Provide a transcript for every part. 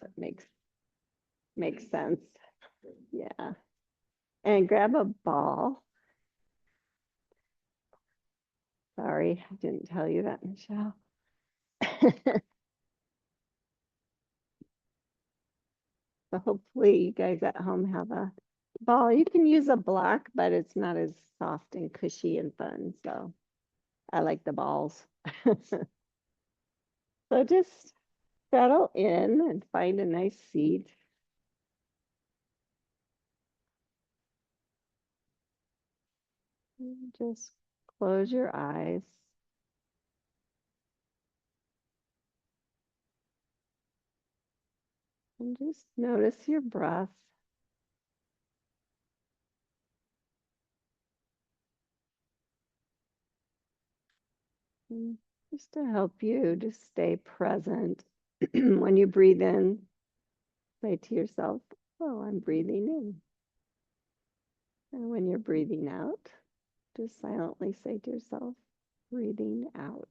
It makes sense. Yeah. And grab a ball. Sorry, I didn't tell you that, Michelle. So hopefully you guys at home have a ball. You can use a block, but it's not as soft and cushy and fun. So I like the balls. So just settle in and find a nice seat. And just close your eyes. And just notice your breath. And just to help you to stay present. When you breathe in, say to yourself, oh, I'm breathing in. And when you're breathing out, just silently say to yourself, breathing out.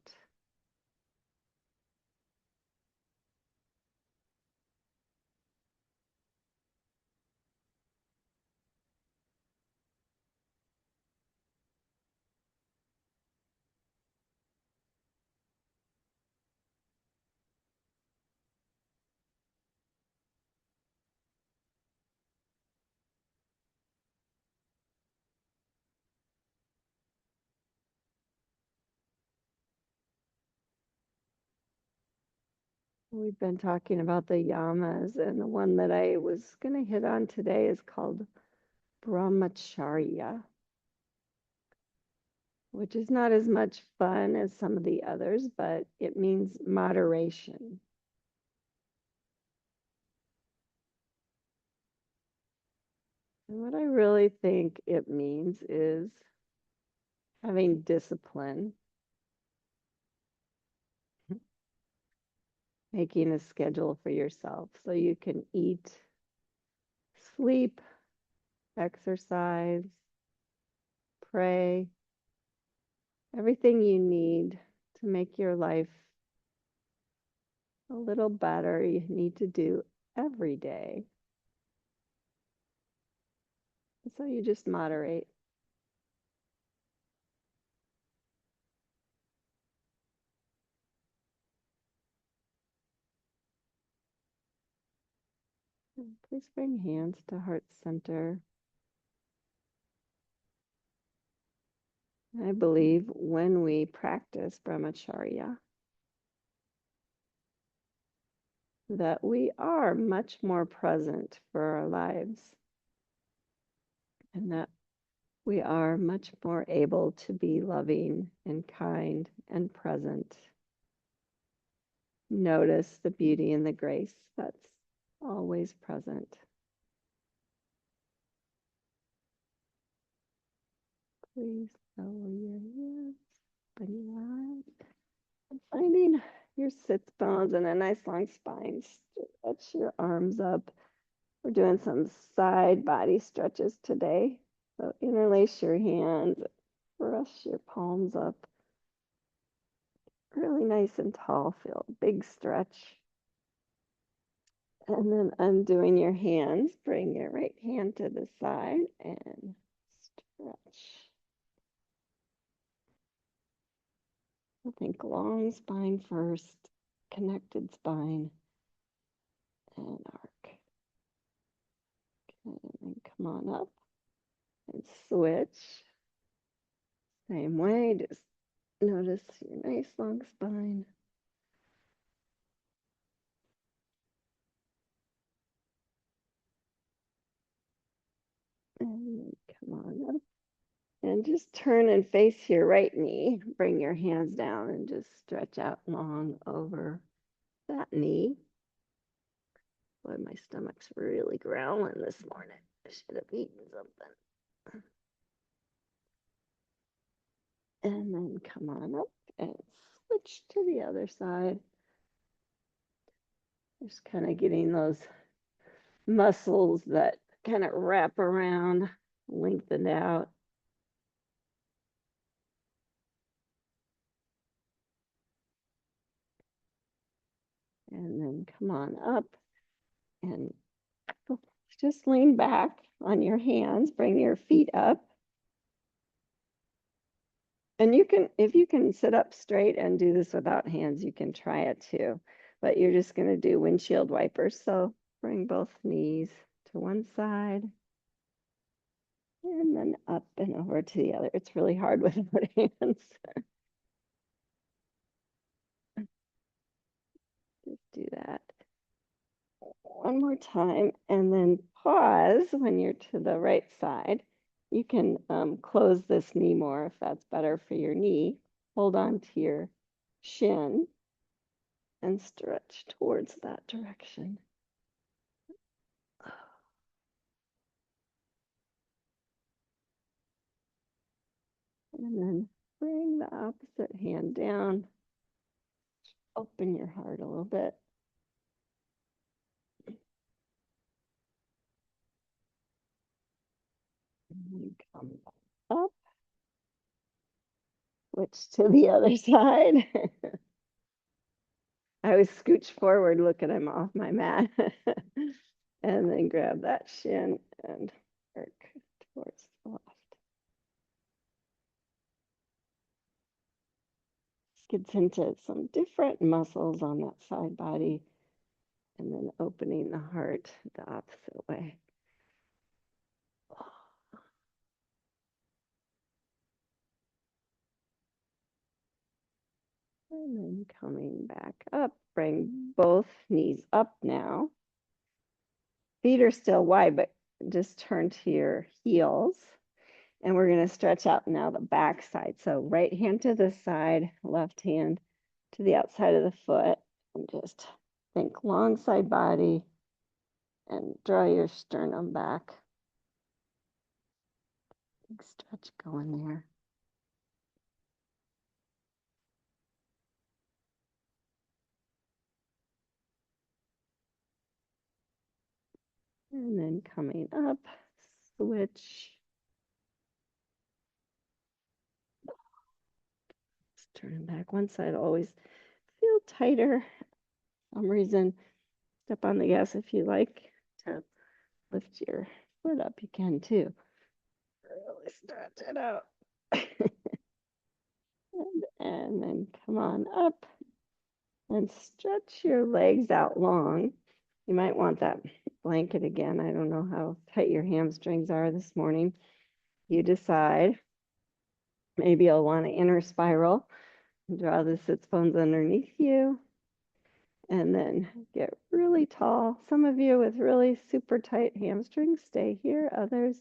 We've been talking about the yamas, and the one that I was going to hit on today is called brahmacharya, which is not as much fun as some of the others, but it means moderation. And what I really think it means is having discipline, making a schedule for yourself so you can eat, sleep, exercise, pray, everything you need to make your life a little better. You need to do every day. So you just moderate. Please bring hands to heart center. I believe when we practice brahmacharya, that we are much more present for our lives, and that we are much more able to be loving and kind and present. Notice the beauty and the grace that's always present. Please lower your hands, open your eyes, and finding your sits bones and a nice long spine. Stretch your arms up. We're doing some side body stretches today. So interlace your hands, brush your palms up. Really nice and tall, feel a big stretch. And then undoing your hands, bring your right hand to the side and stretch. I think long spine first, connected spine, and arc. Okay, and then come on up and switch. Same way, just notice your nice long spine. And then come on up. And just turn and face your right knee. Bring your hands down and just stretch out long over that knee. Boy, my stomach's really growling this morning. I should have eaten something. And then come on up and switch to the other side. Just kind of getting those muscles that kind of wrap around, lengthened out. And then come on up And just lean back on your hands, bring your feet up. And you can, if you can sit up straight and do this without hands, you can try it too. But you're just going to do windshield wipers. So bring both knees to one side and then up and over to the other. It's really hard without hands. Just do that one more time and then pause when you're to the right side. You can close this knee more if that's better for your knee. Hold on to your shin and stretch towards that direction. And then bring the opposite hand down. Open your heart a little bit. And then come up. Switch to the other side. I was scooch forward, look at I'm off my mat. And then grab that shin and work towards the left. Gets into some different muscles on that side body and then opening the heart the opposite way. And then coming back up, bring both knees up now. Feet are still wide, but just turn to your heels. And we're going to stretch out now the back side. So right hand to the side, left hand to the outside of the foot. And just think long side body and draw your sternum back. Big stretch going there. And then coming up, switch. Just turning back one side, always feel tighter. For some reason, step on the gas if you like to lift your foot up, you can too. Really stretch it out. and then come on up and stretch your legs out long. You might want that blanket again. I don't know how tight your hamstrings are this morning. You decide. Maybe you'll want to inner spiral. Draw the sits bones underneath you. And then get really tall. Some of you with really super tight hamstrings, stay here. Others,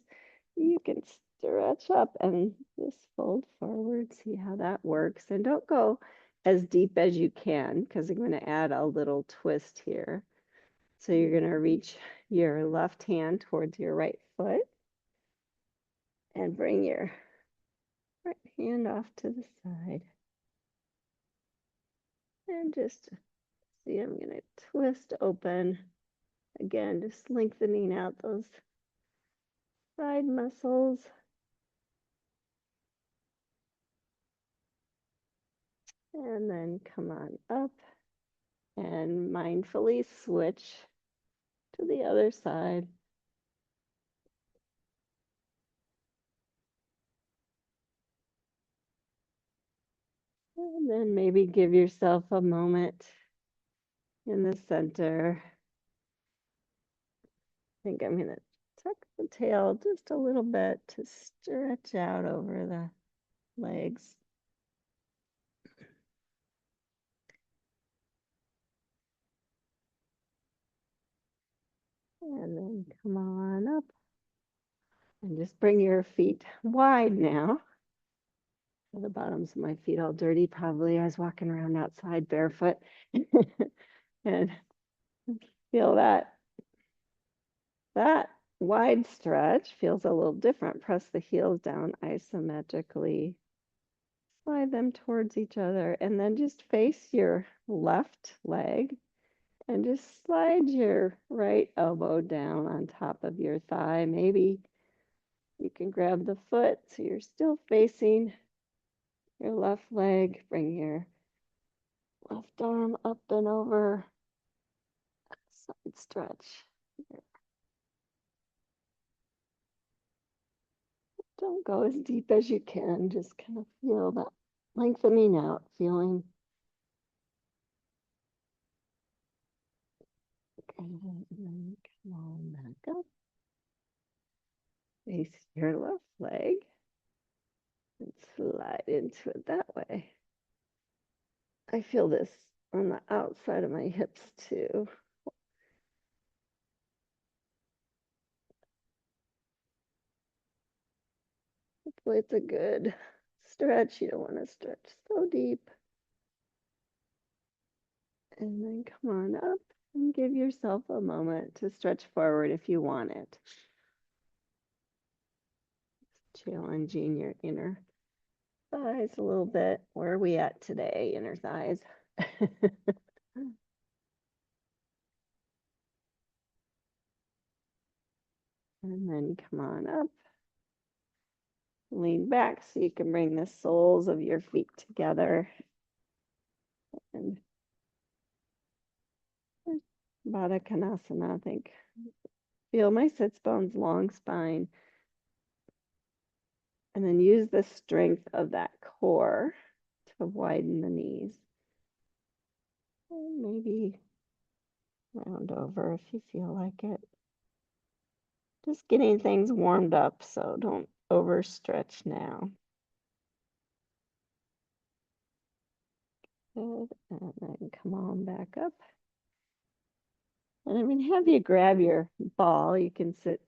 you can stretch up and just fold forward. See how that works. And don't go as deep as you can because I'm going to add a little twist here. So you're going to reach your left hand towards your right foot and bring your right hand off to the side. And just see, I'm going to twist open. Again, just lengthening out those side muscles. And then come on up and mindfully switch to the other side. And then maybe give yourself a moment in the center. I think I'm going to tuck the tail just a little bit to stretch out over the legs. And then come on up and just bring your feet wide now. The bottoms of my feet all dirty. Probably I was walking around outside barefoot. And feel that wide stretch feels a little different. Press the heels down isometrically. Slide them towards each other and then just face your left leg and just slide your right elbow down on top of your thigh. Maybe you can grab the foot so you're still facing your left leg. Bring your left arm up and over. Side stretch. Don't go as deep as you can. Just kind of feel that lengthening out feeling. And then come on back up. Face your left leg and slide into it that way. I feel this on the outside of my hips too. Hopefully it's a good stretch. You don't want to stretch so deep. And then come on up and give yourself a moment to stretch forward if you want it. Challenging your inner thighs a little bit. Where are we at today, inner thighs? And then come on up. Lean back so you can bring the soles of your feet together. And parsvakonasana, I think. Feel my sits bones, long spine. And then use the strength of that core to widen the knees. And maybe round over if you feel like it. Just getting things warmed up, so don't overstretch now. Good, and then come on back up. And I'm going to have you grab your ball. You can sit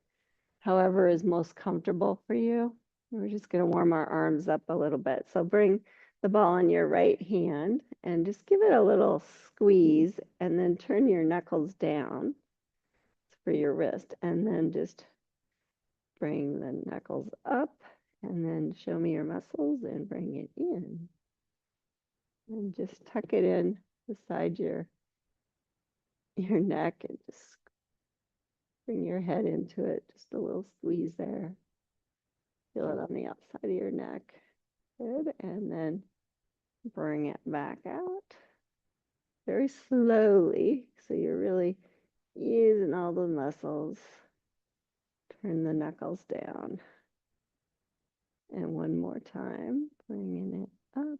however is most comfortable for you. We're just going to warm our arms up a little bit. So bring the ball in your right hand and just give it a little squeeze and then turn your knuckles down for your wrist and then just bring the knuckles up and then show me your muscles and bring it in. And just tuck it in beside your neck and just bring your head into it. Just a little squeeze there. Feel it on the outside of your neck. Good. And then bring it back out very slowly. So you're really using all the muscles. Turn the knuckles down. And one more time, bringing it up.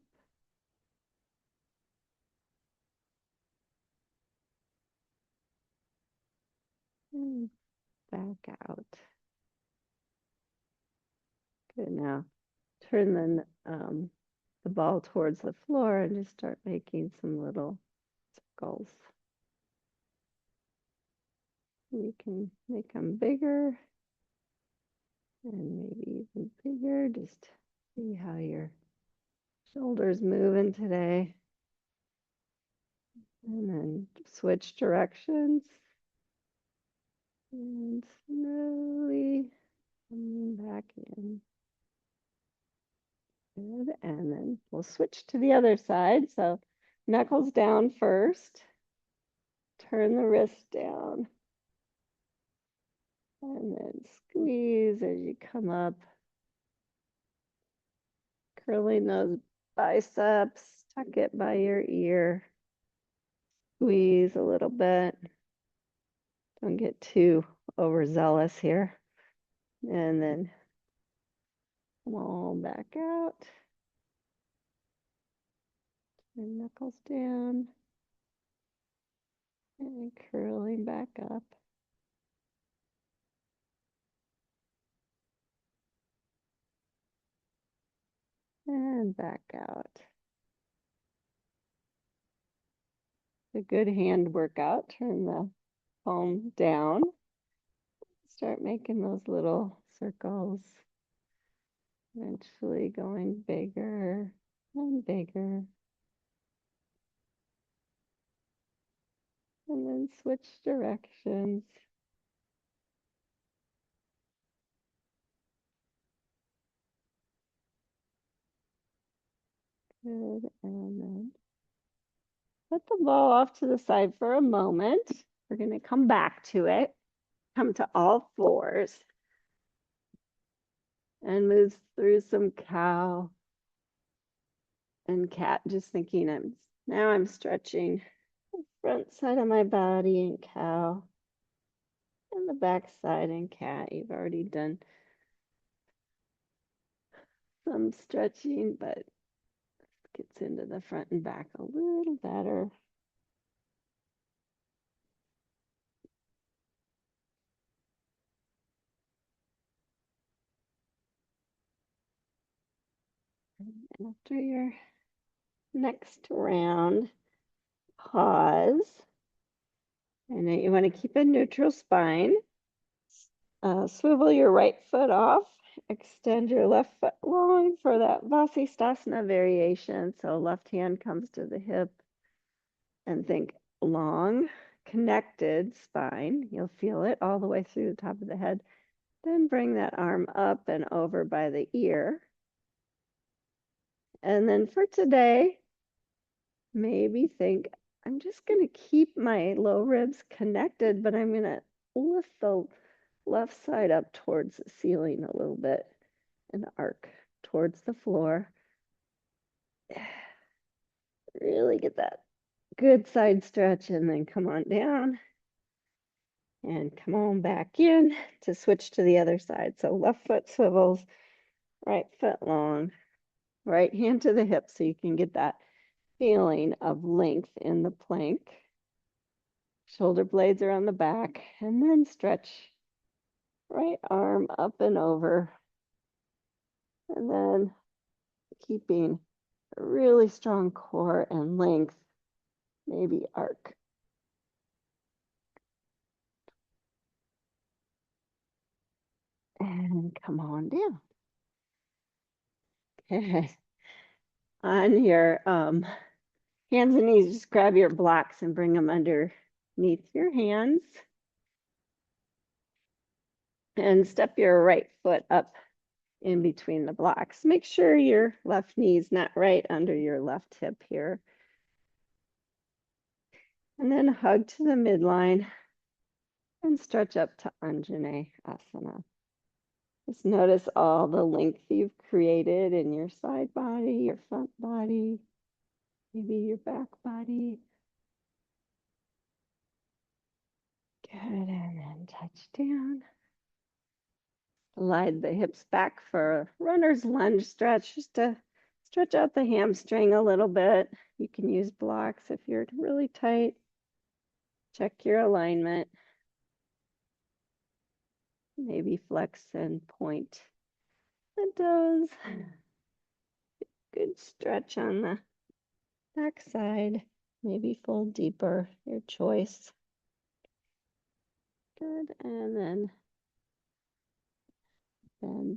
And back out. Good. Now turn the ball towards the floor and just start making some little circles. You can make them bigger and maybe even bigger. Just see how your shoulders moving today. And then switch directions. And slowly coming back in. Good. And then we'll switch to the other side. So knuckles down first. Turn the wrist down. And then squeeze as you come up. Curling those biceps. Tuck it by your ear. Squeeze a little bit. Don't get too overzealous here. And then come on back out. Turn knuckles down. And curling back up. And back out. A good hand workout. Turn the palm down. Start making those little circles. Eventually going bigger and bigger. And then switch directions. Good. And then put the ball off to the side for a moment. We're going to come back to it. Come to all fours. And move through some cow and cat. Just thinking now I'm stretching the front side of my body and cow. And the back side and cat, you've already done some stretching, but gets into the front and back a little better. And after your next round, pause. And then you want to keep a neutral spine. Swivel your right foot off. Extend your left foot long for that vasisthasana variation. So left hand comes to the hip and think long, connected spine. You'll feel it all the way through the top of the head. Then bring that arm up and over by the ear. And then for today, maybe think, I'm just going to keep my low ribs connected, but I'm going to lift the left side up towards the ceiling a little bit and arc towards the floor. Really get that good side stretch and then come on down and come on back in to switch to the other side. So left foot swivels, right foot long, right hand to the hip so you can get that feeling of length in the plank. Shoulder blades are on the back, and then stretch right arm up and over. And then keeping a really strong core and length, maybe arc. And come on down. Okay. On your hands and knees, just grab your blocks and bring them underneath your hands. And step your right foot up in between the blocks. Make sure your left knee is not right under your left hip here. And then hug to the midline and stretch up to Anjaneyasana. Just notice all the length you've created in your side body, your front body, maybe your back body. Good, and then touch down. Slide the hips back for a runner's lunge stretch, just to stretch out the hamstring a little bit. You can use blocks if you're really tight. Check your alignment. Maybe flex and point the toes. Good stretch on the back side. Maybe fold deeper, your choice. Good, and then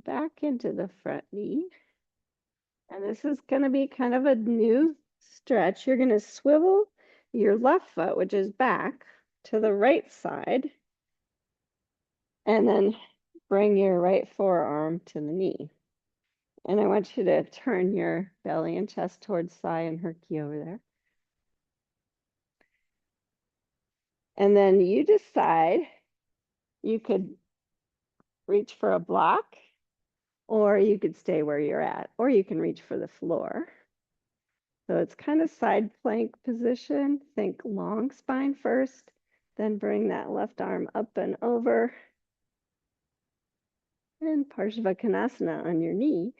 back into the front knee. And this is going to be kind of a new stretch. You're going to swivel your left foot, which is back, to the right side, and then bring your right forearm to the knee. And I want you to turn your belly and chest towards Sai and Herky over there. And then you decide, you could reach for a block, or you could stay where you're at, or you can reach for the floor. So it's kind of side plank position. Think long spine first, then bring that left arm up and over. And parsvakonasana on your knee.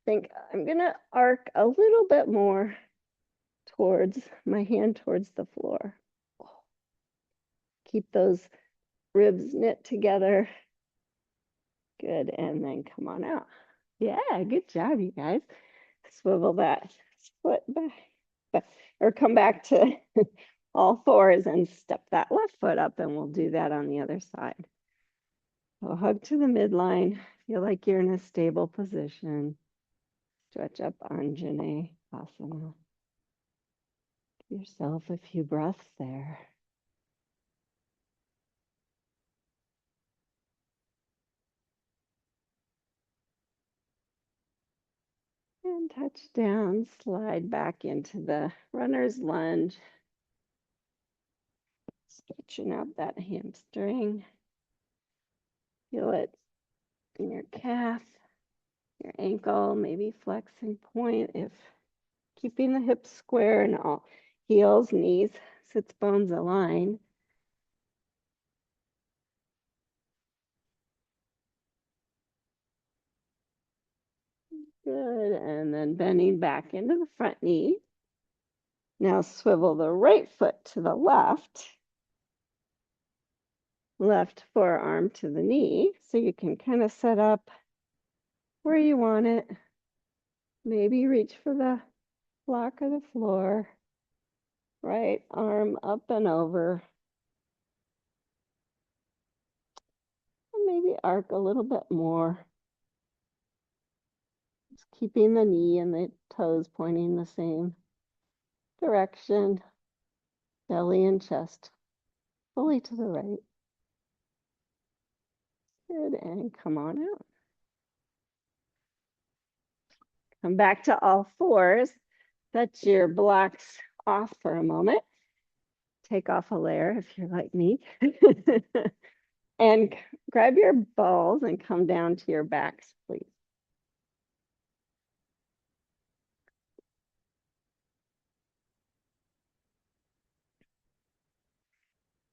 Think I'm gonna arc a little bit more towards my hand towards the floor. Keep those ribs knit together. Good, and then come on out. Yeah, good job, you guys. Swivel that foot back, or come back to all fours and step that left foot up, and we'll do that on the other side. So hug to the midline. Feel like you're in a stable position. Stretch up Anjaneyasana. Give yourself a few breaths there. And touch down, slide back into the runner's lunge. Stretching out that hamstring. Feel it in your calf, your ankle, maybe flex and point if keeping the hips square and all heels, knees, sits bones aligned. Good, and then bending back into the front knee. Now swivel the right foot to the left forearm to the knee, so you can kind of set up where you want it. Maybe reach for the block or the floor. Right arm up and over. And maybe arc a little bit more. Just keeping the knee and the toes pointing the same direction. Belly and chest fully to the right. Good, and come on out. Come back to all fours. Set your blocks off for a moment. Take off a layer if you're like me. And grab your balls and come down to your backs, please.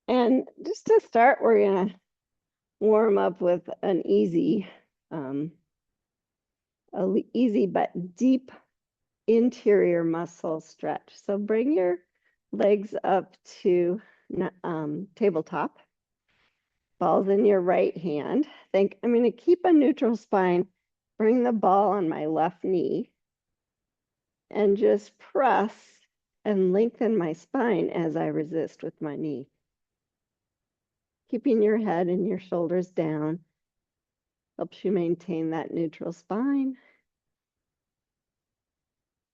And just to start, we're gonna warm up with an easy but deep interior muscle stretch. So bring your legs up to tabletop. Balls in your right hand. I'm going to keep a neutral spine. Bring the ball on my left knee and just press and lengthen my spine as I resist with my knee. Keeping your head and your shoulders down helps you maintain that neutral spine.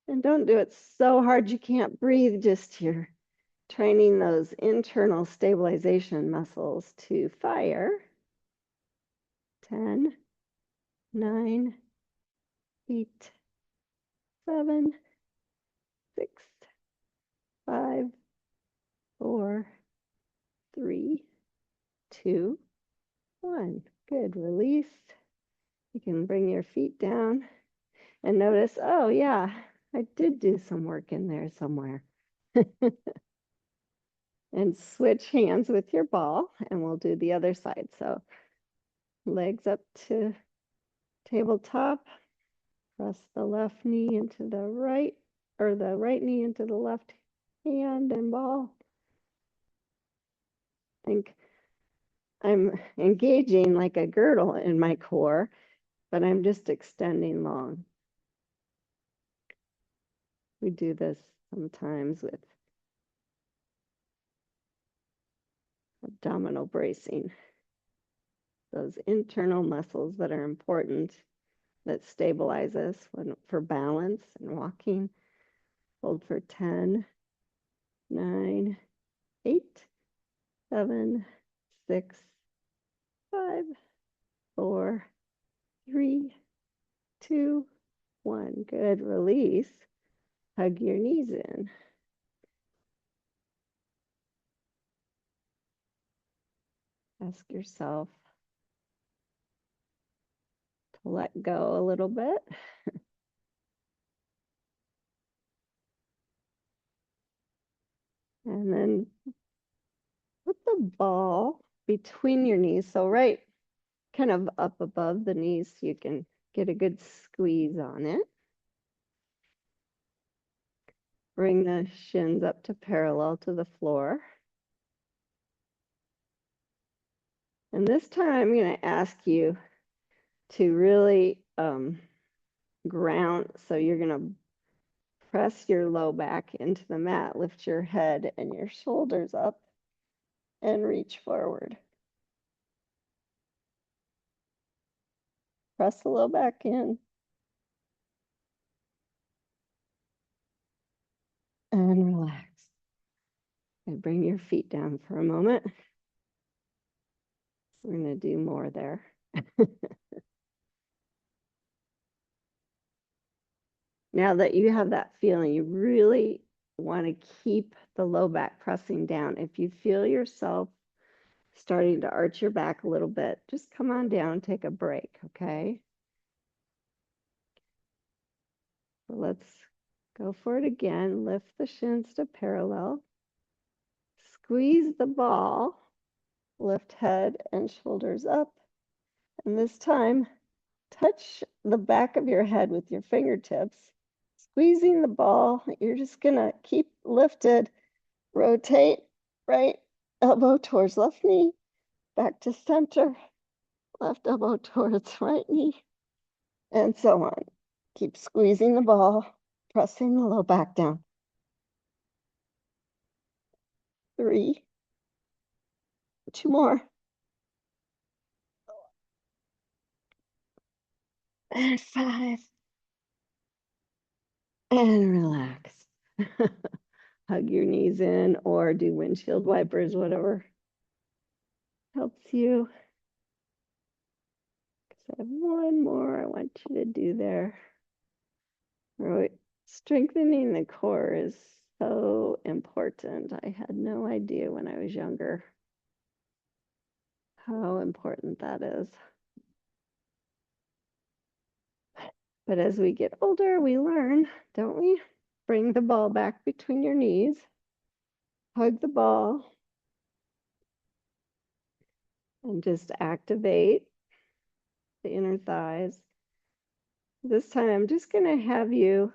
And don't do it so hard you can't breathe, just you're training those internal stabilization muscles to fire. 10, 9, 8, 7, 6, 5, 4, 3, 2, 1. Good, release. You can bring your feet down and notice, oh yeah, I did do some work in there somewhere. And switch hands with your ball and we'll do the other side. So legs up to tabletop, press the left knee into the right, or the right knee into the left hand and ball. I think I'm engaging like a girdle in my core, but I'm just extending long. We do this sometimes with abdominal bracing. Those internal muscles that are important, that stabilize us for balance and walking. Hold for 10, 9, 8, 7, 6, 5, 4, 3, 2, 1. Good, release. Hug your knees in. Ask yourself to let go a little bit. And then put the ball between your knees. So right kind of up above the knees so you can get a good squeeze on it. Bring the shins up to parallel to the floor. And this time I'm going to ask you to really ground. So you're going to press your low back into the mat, lift your head and your shoulders up and reach forward. Press the low back in. And relax. And bring your feet down for a moment. We're going to do more there. Now that you have that feeling, you really want to keep the low back pressing down. If you feel yourself starting to arch your back a little bit, just come on down, take a break, okay? So let's go for it again. Lift the shins to parallel. Squeeze the ball. Lift head and shoulders up. And this time, touch the back of your head with your fingertips, squeezing the ball. You're just gonna keep lifted, rotate right elbow towards left knee, back to center, left elbow towards right knee, and so on. Keep squeezing the ball, pressing the low back down. 3, 2 more. And 5. And relax. Hug your knees in or do windshield wipers, whatever helps you. I have one more I want you to do there. Right. Strengthening the core is so important. I had no idea when I was younger how important that is. But as we get older, we learn, don't we? Bring the ball back between your knees, hug the ball, and just activate the inner thighs. This time, I'm just going to have you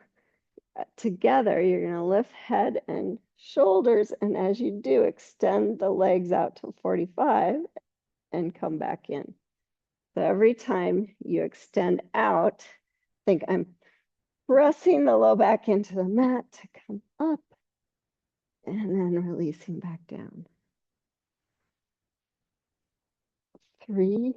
together. You're going to lift head and shoulders, and as you do, extend the legs out to 45 and come back in. So every time you extend out, think I'm pressing the low back into the mat to come up and then releasing back down. 3,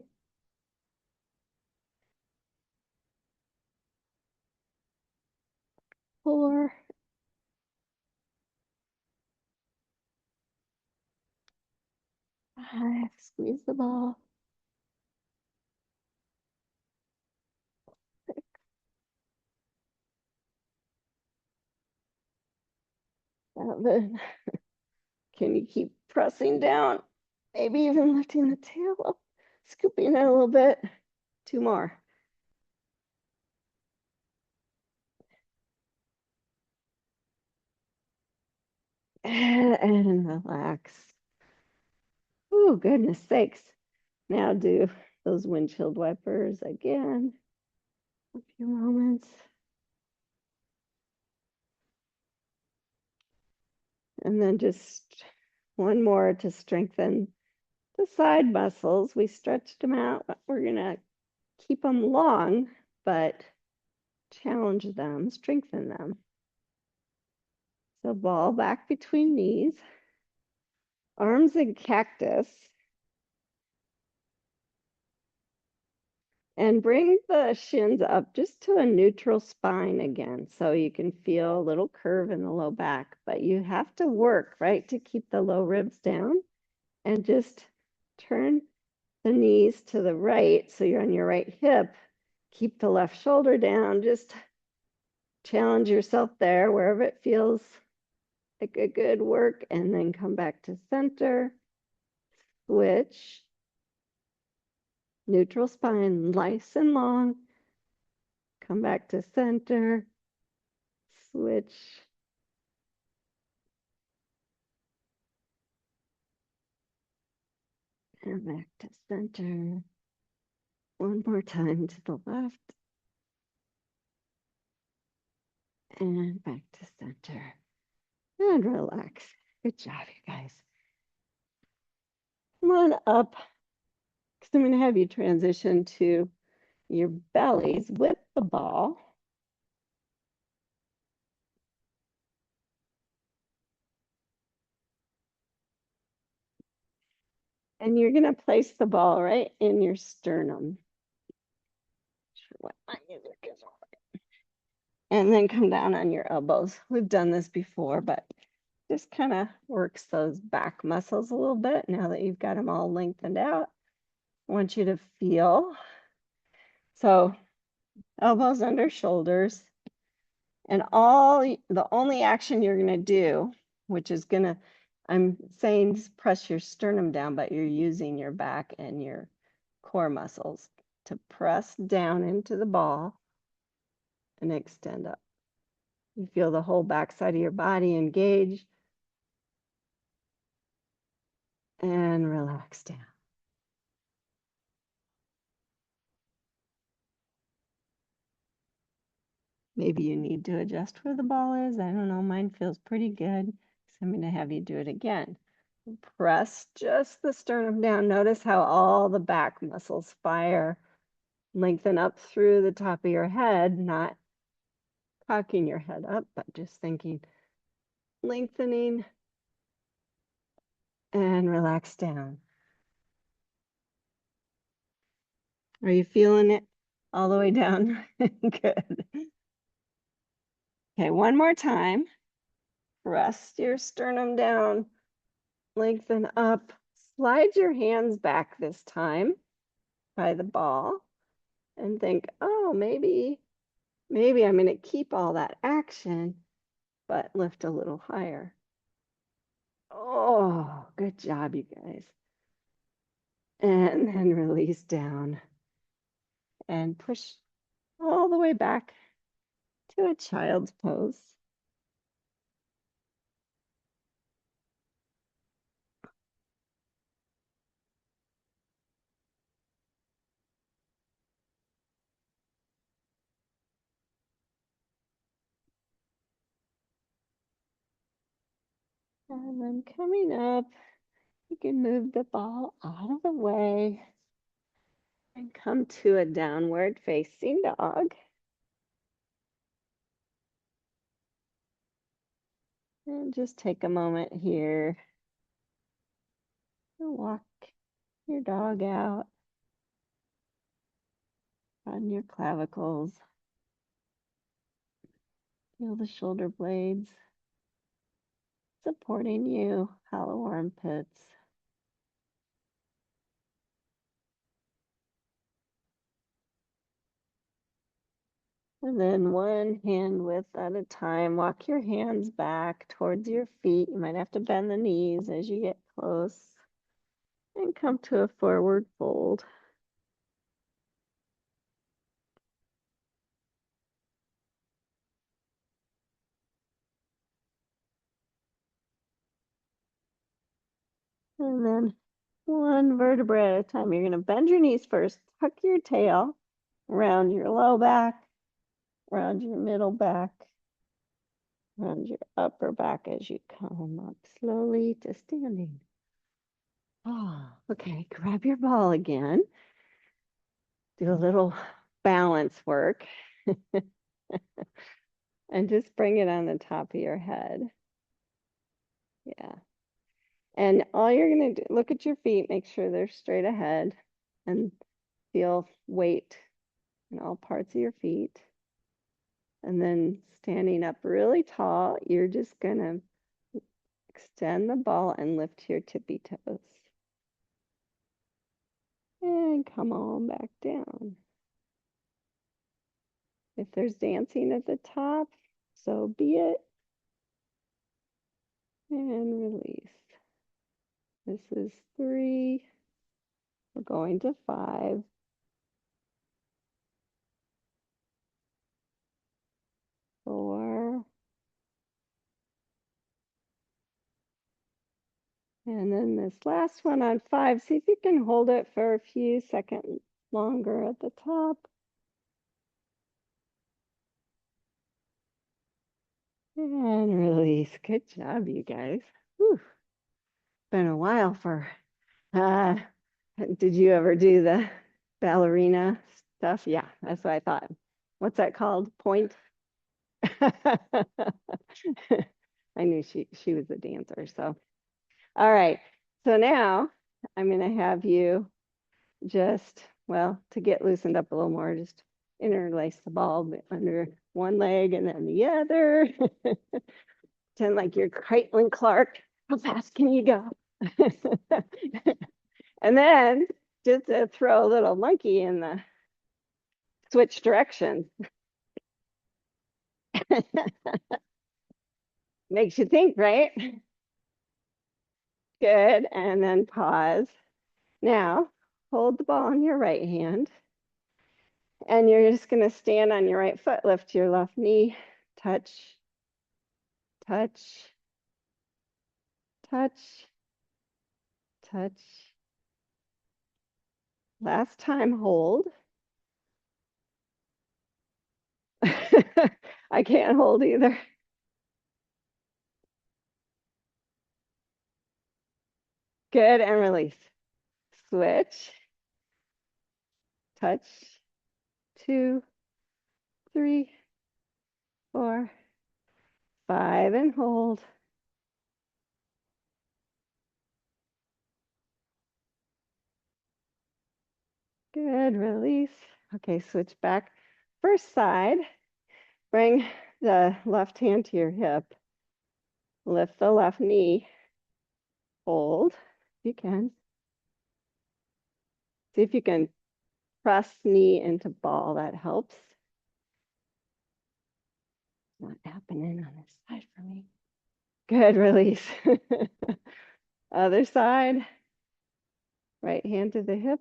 4, 5, squeeze the ball. 6, 7. Can you keep pressing down? Maybe even lifting the tail up, scooping it a little bit. 2 more. And relax. Oh, goodness sakes. Now do those windshield wipers again. A few moments. And then just one more to strengthen the side muscles. We stretched them out. We're going to keep them long, but challenge them, strengthen them. So ball back between knees, arms in cactus, and bring the shins up just to a neutral spine again. So you can feel a little curve in the low back, but you have to work, right, to keep the low ribs down, and just turn the knees to the right. So you're on your right hip, keep the left shoulder down, just challenge yourself there wherever it feels like a good work, and then come back to center, switch, neutral spine, nice and long, come back to center, switch, and back to center. One more time to the left, and back to center, and relax. Good job, you guys. Come on up, because I'm going to have you transition to your bellies with the ball. And you're going to place the ball right in your sternum. And then come down on your elbows. We've done this before, but just kind of works those back muscles a little bit. Now that you've got them all lengthened out, I want you to feel. So elbows under shoulders. And the only action you're going to do, which is going to, I'm saying press your sternum down, but you're using your back and your core muscles to press down into the ball and extend up. You feel the whole backside of your body engage and relax down. Maybe you need to adjust where the ball is. I don't know. Mine feels pretty good. So I'm going to have you do it again. Press just the sternum down. Notice how all the back muscles fire. Lengthen up through the top of your head, not cocking your head up, but just thinking, lengthening and relax down. Are you feeling it all the way down? Good. Okay, one more time. Press your sternum down, lengthen up. Slide your hands back this time by the ball and think, oh, maybe I'm going to keep all that action, but lift a little higher. Oh, good job, you guys. And then release down and push all the way back to a child's pose. And then coming up, you can move the ball out of the way and come to a downward facing dog. And just take a moment here to walk your dog out on your clavicles. Feel the shoulder blades supporting you, hollow armpits. And then one hand width at a time, walk your hands back towards your feet. You might have to bend the knees as you get close. And come to a forward fold. And then one vertebra at a time. You're going to bend your knees first, tuck your tail around your low back, around your middle back, around your upper back as you come up slowly to standing. Oh, okay, grab your ball again. Do a little balance work. And just bring it on the top of your head. Yeah. And all you're going to do, look at your feet, make sure they're straight ahead, and feel weight in all parts of your feet. And then standing up really tall, you're just going to extend the ball and lift your tippy toes. And come on back down. If there's dancing at the top, so be it. And release. This is 3. We're going to 5. 4. And then this last one on 5, see if you can hold it for a few seconds longer at the top. And release. Good job, you guys. Whew. Been a while for, did you ever do the ballerina stuff? Yeah, that's what I thought. What's that called? Point? I knew she was a dancer, so. All right, so now I'm gonna have you just, well, to get loosened up a little more, just interlace the ball under one leg and then the other. Pretend like you're Caitlin Clark. How fast can you go? And then just to throw a little monkey in the switch directions. Makes you think, right? Good. And then pause. Now, hold the ball in your right hand. And you're just going to stand on your right foot, lift your left knee, touch, touch, touch, touch. Last time, hold. I can't hold either. Good, and release. Switch, touch, 2, 3, 4, 5, and hold. Good, release. Okay, switch back. First side, bring the left hand to your hip. Lift the left knee. Hold, if you can. See if you can press knee into ball. That helps. Not happening on this side for me. Good, release. Other side. Right hand to the hip.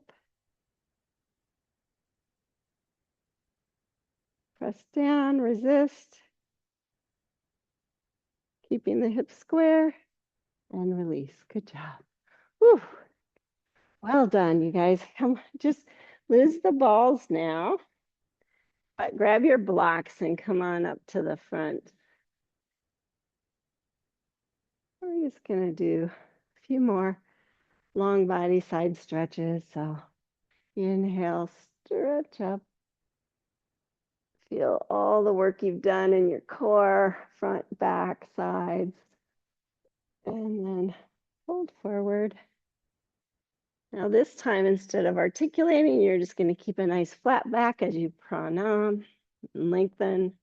Press down, resist. Keeping the hips square and release. Good job. Whew. Well done, you guys. Come on, just lose the balls now. But grab your blocks and come on up to the front. We're just gonna do a few more long body side stretches. So inhale, stretch up. Feel all the work you've done in your core, front, back, sides. And then fold forward. Now this time, instead of articulating, you're just going to keep a nice flat back as you pranam, lengthen,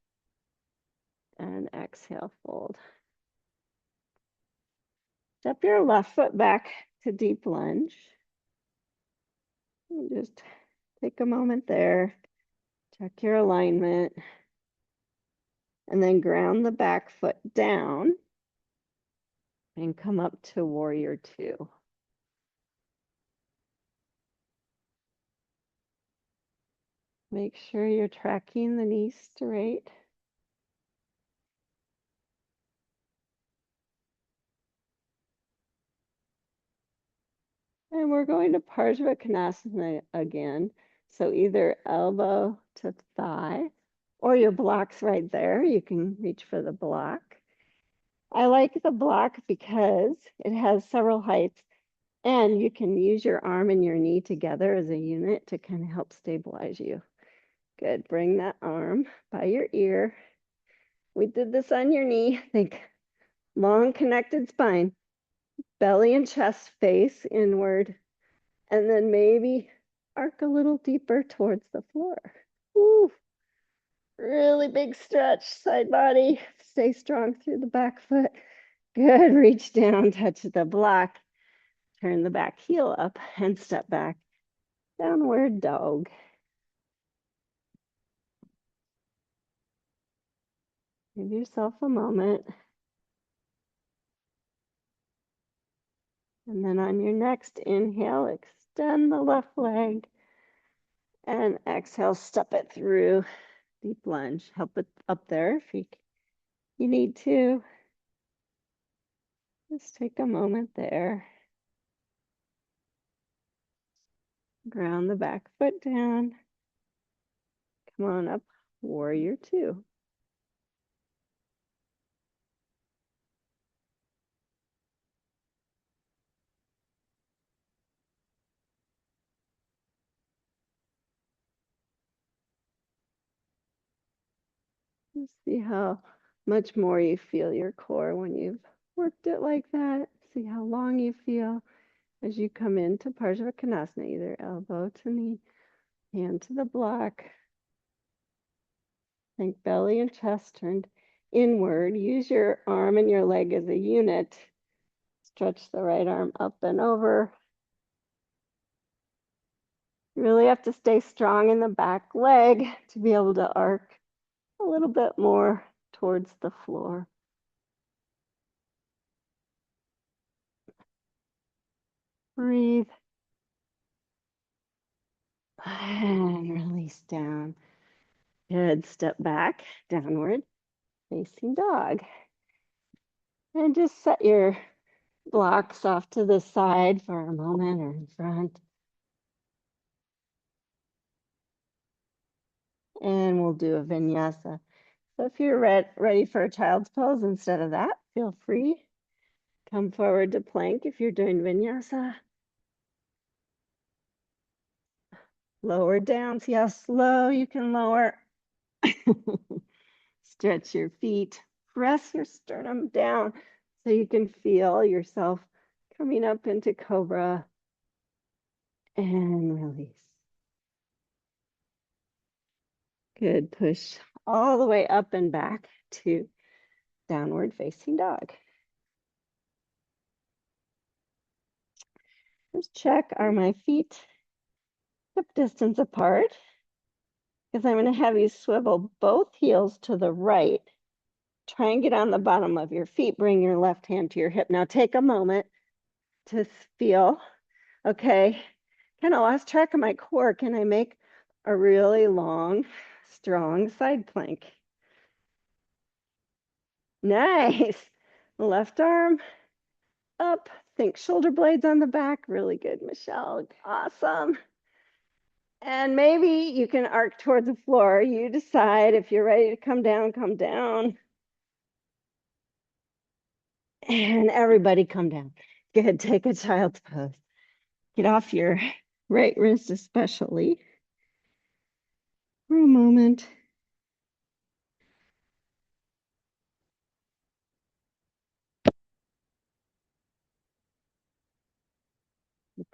and exhale, fold. Step your left foot back to deep lunge. And just take a moment there, check your alignment, and then ground the back foot down and come up to warrior two. Make sure you're tracking the knees straight. And we're going to parsvakonasana again. So either elbow to thigh, or your block's right there. You can reach for the block. I like the block because it has several heights, and you can use your arm and your knee together as a unit to kind of help stabilize you. Good. Bring that arm by your ear. We did this on your knee. Think long connected spine, belly and chest face inward, and then maybe arc a little deeper towards the floor. Ooh, really big stretch, side body. Stay strong through the back foot. Good, reach down, touch the block. Turn the back heel up and step back. Downward dog. Give yourself a moment. And then on your next inhale, extend the left leg. And exhale, step it through. Deep lunge. Help it up there if you need to. Just take a moment there. Ground the back foot down. Come on up, warrior two. Just see how much more you feel your core when you've worked it like that. See how long you feel as you come into parsvakonasana, either elbow to knee, hand to the block. Think belly and chest turned inward. Use your arm and your leg as a unit. Stretch the right arm up and over. You really have to stay strong in the back leg to be able to arc a little bit more towards the floor. Breathe. And release down. Good. Step back, downward, facing dog. And just set your blocks off to the side for a moment or in front. And we'll do a vinyasa. So if you're ready for a child's pose instead of that, feel free. Come forward to plank if you're doing vinyasa. Lower down. See how slow you can lower. Stretch your feet. Press your sternum down so you can feel yourself coming up into cobra and release. Good. Push all the way up and back to downward facing dog. Just check, are my feet hip distance apart? Because I'm going to have you swivel both heels to the right. Try and get on the bottom of your feet. Bring your left hand to your hip. Now take a moment to feel, okay, kind of lost track of my core. Can I make a really long, strong side plank? Nice. Left arm up. Think shoulder blades on the back. Really good, Michelle. Awesome. And maybe you can arc towards the floor. You decide if you're ready to come down, come down. And everybody come down. Good, take a child's pose. Get off your right wrist especially for a moment.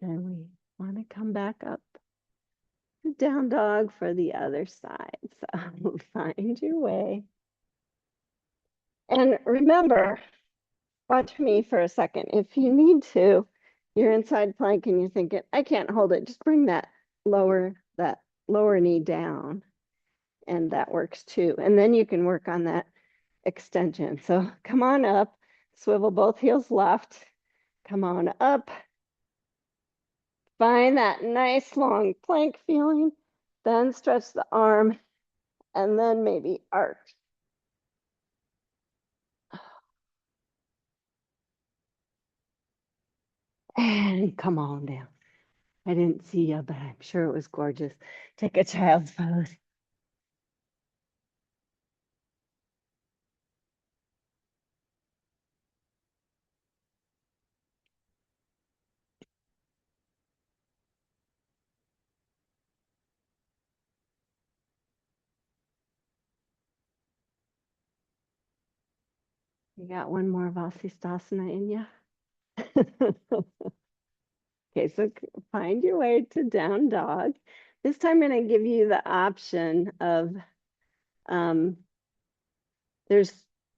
Then we want to come back up to down dog for the other side. So find your way. And remember, watch me for a second. If you need to, you're inside plank and you're thinking, I can't hold it. Just bring that lower knee down. And that works too. And then you can work on that extension. So come on up, swivel both heels left. Come on up. Find that nice long plank feeling. Then stretch the arm and then maybe arch. And come on down. I didn't see you, but I'm sure it was gorgeous. Take a child's pose. You got one more vasisthasana in you? Okay, so find your way to down dog. This time I'm going to give you the option of, there's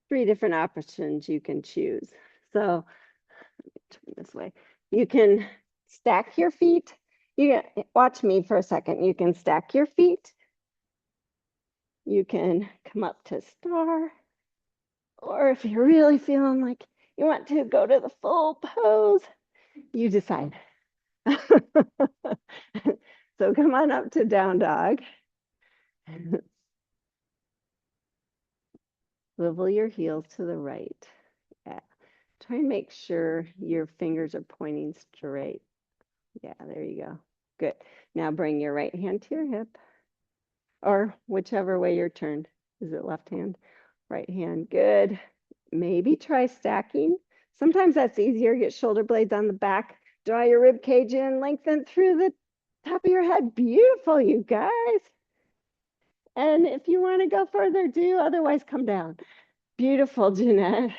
3 different options you can choose. So turn this way. You can stack your feet. You can watch me for a second. You can stack your feet. You can come up to star. Or if you're really feeling like you want to go to the full pose, you decide. So come on up to down dog. Swivel your heels to the right. Yeah. Try and make sure your fingers are pointing straight. Yeah, there you go. Good. Now bring your right hand to your hip or whichever way you're turned. Is it left hand? Right hand. Good. Maybe try stacking. Sometimes that's easier. Get shoulder blades on the back. Draw your rib cage in. Lengthen through the top of your head. Beautiful, you guys. And if you want to go further, do. Otherwise, come down. Beautiful, Jeanette.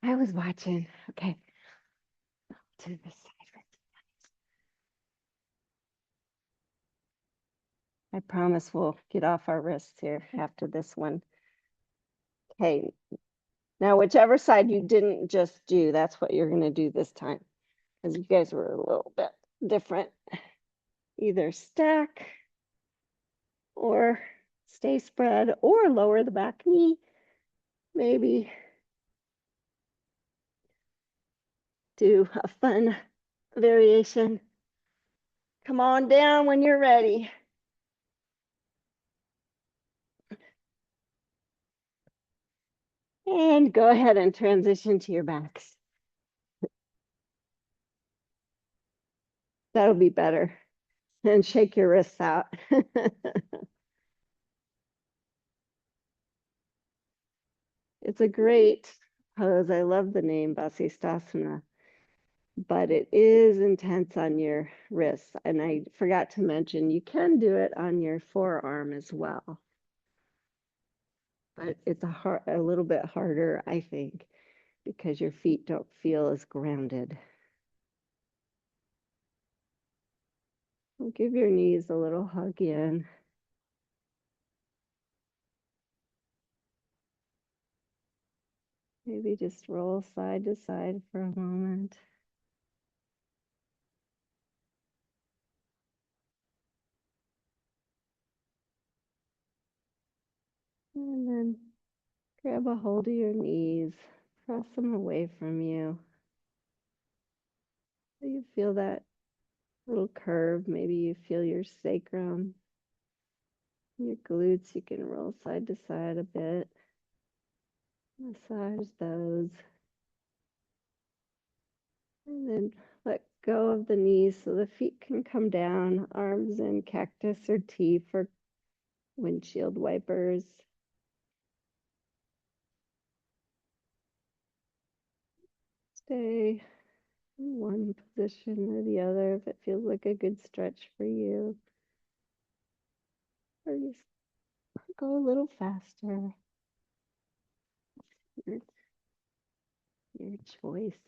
I was watching. Okay. To the side. I promise we'll get off our wrists here after this one. Okay. Now, whichever side you didn't just do, that's what you're going to do this time. Because you guys were a little bit different. Either stack or stay spread or lower the back knee. Maybe do a fun variation. Come on down when you're ready. And go ahead and transition to your backs. That'll be better. And shake your wrists out. It's a great pose. I love the name vasisthasana, but it is intense on your wrists. And I forgot to mention, you can do it on your forearm as well, but it's a little bit harder, I think, because your feet don't feel as grounded. So give your knees a little hug in. Maybe just roll side to side for a moment. And then grab a hold of your knees, press them away from you. So you feel that little curve. Maybe you feel your sacrum, your glutes. You can roll side to side a bit. Massage those. And then let go of the knees so the feet can come down, arms in cactus or T for windshield wipers. Stay in one position or the other if it feels like a good stretch for you. Or just go a little faster. Your, your choice.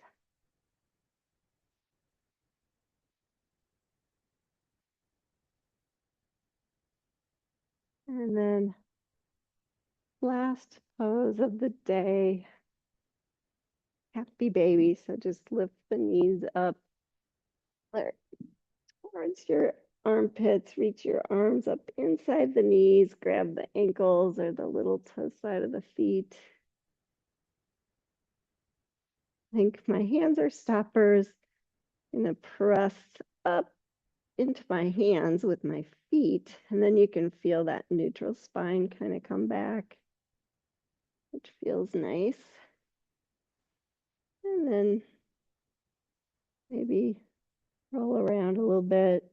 And then last pose of the day, happy baby. So just lift the knees up towards your armpits, reach your arms up inside the knees, grab the ankles or the little toe side of the feet. I think my hands are stoppers. I'm gonna press up into my hands with my feet, and then you can feel that neutral spine kind of come back, which feels nice. And then maybe roll around a little bit.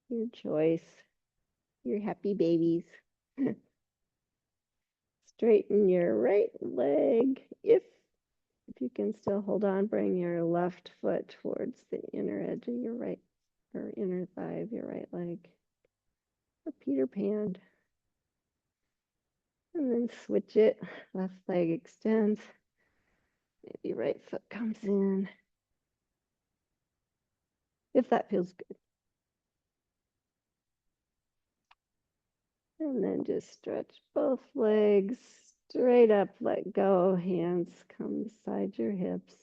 Your choice. Your happy babies. Straighten your right leg. If you can still hold on, bring your left foot towards the inner edge of your right or inner thigh of your right leg. Or Peter Pan. And then switch it. Left leg extends. Maybe right foot comes in. If that feels good. And then just stretch both legs straight up, let go. Hands come beside your hips.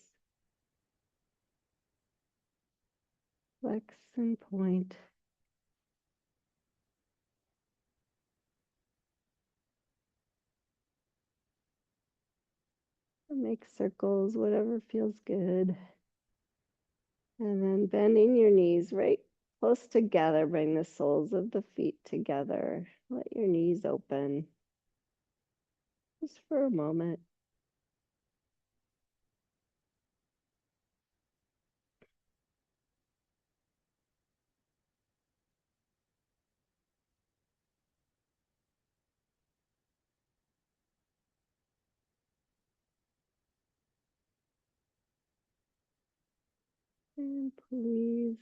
Flex and point. Or make circles, whatever feels good. And then bending your knees right close together. Bring the soles of the feet together. Let your knees open. Just for a moment. And please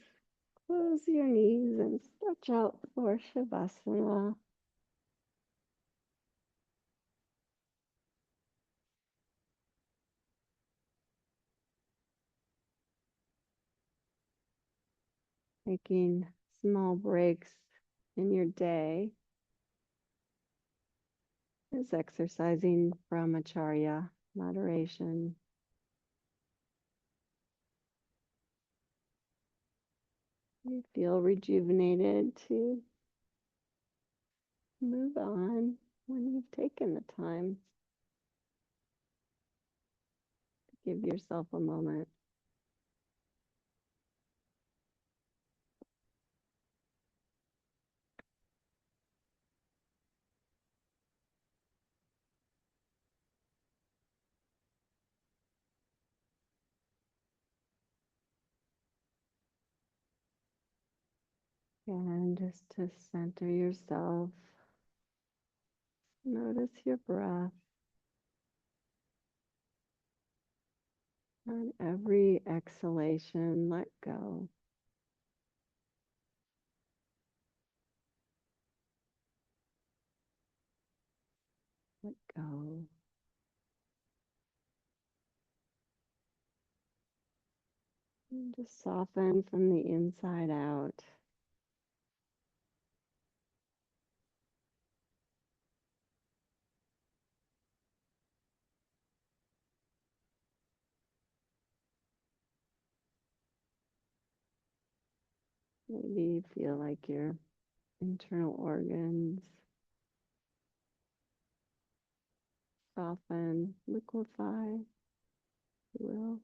close your knees and stretch out for Shavasana. Taking small breaks in your day is exercising brahmacharya, moderation. You feel rejuvenated to move on when you've taken the time to give yourself a moment. And just to center yourself, Notice your breath. On every exhalation, let go. Let go. And just soften from the inside out. Maybe you feel like your internal organs soften, liquefy, if you will.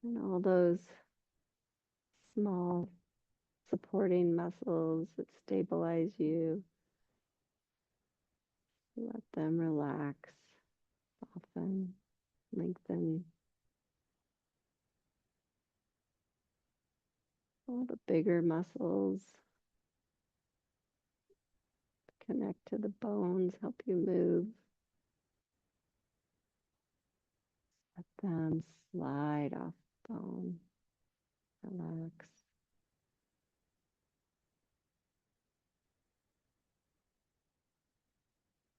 And all those small supporting muscles that stabilize you, let them relax, soften, lengthen. All the bigger muscles connect to the bones, help you move. Let them slide off the bone. Relax.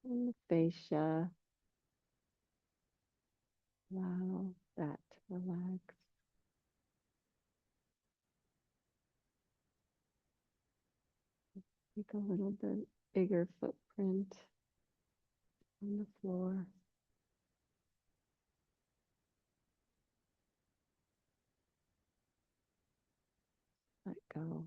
And the fascia, allow that to relax. Make a little bit bigger footprint on the floor. Let go.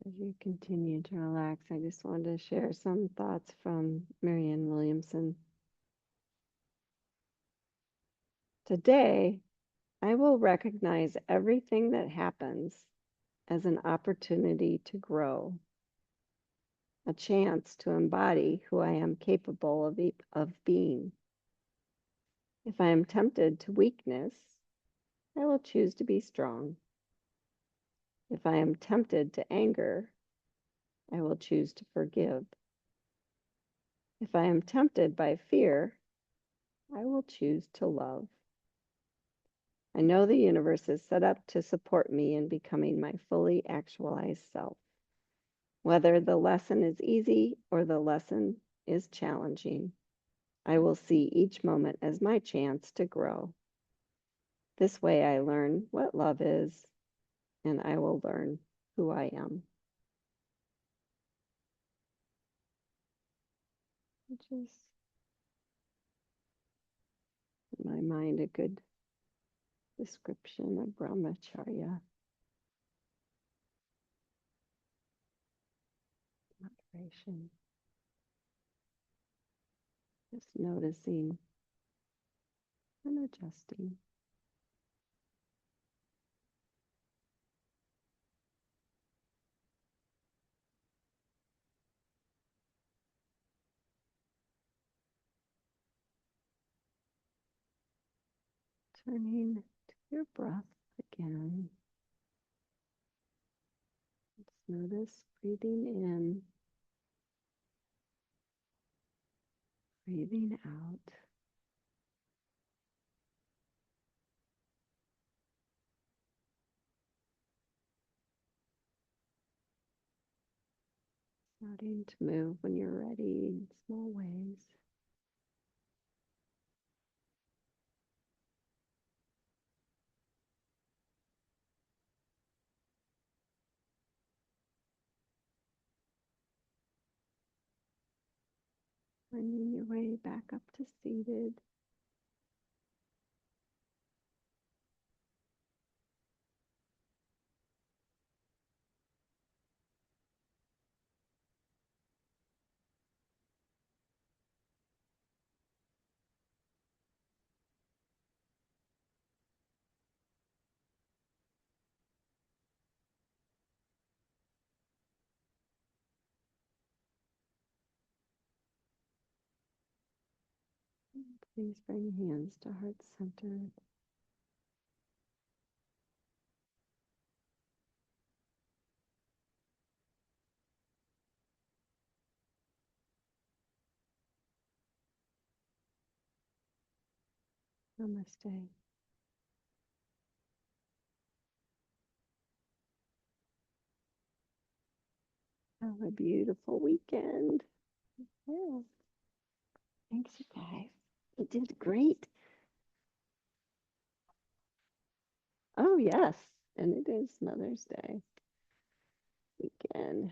As you continue to relax, I just wanted to share some thoughts from Marianne Williamson. Today, I will recognize everything that happens as an opportunity to grow, a chance to embody who I am capable of being. If I am tempted to weakness, I will choose to be strong. If I am tempted to anger, I will choose to forgive. If I am tempted by fear, I will choose to love. I know the universe is set up to support me in becoming my fully actualized self. Whether the lesson is easy or the lesson is challenging, I will see each moment as my chance to grow. This way I learn what love is, and I will learn who I am. Which is, in my mind, a good description of brahmacharya. Moderation. Just noticing and adjusting. Turning to your breath again. Just notice breathing in, breathing out. Starting to move when you're ready in small ways. Finding your way back up to seated. Please bring hands to heart center. Namaste. Have a beautiful weekend. Yeah. Thanks, you guys. You did great. Oh, yes. And it is Mother's Day weekend.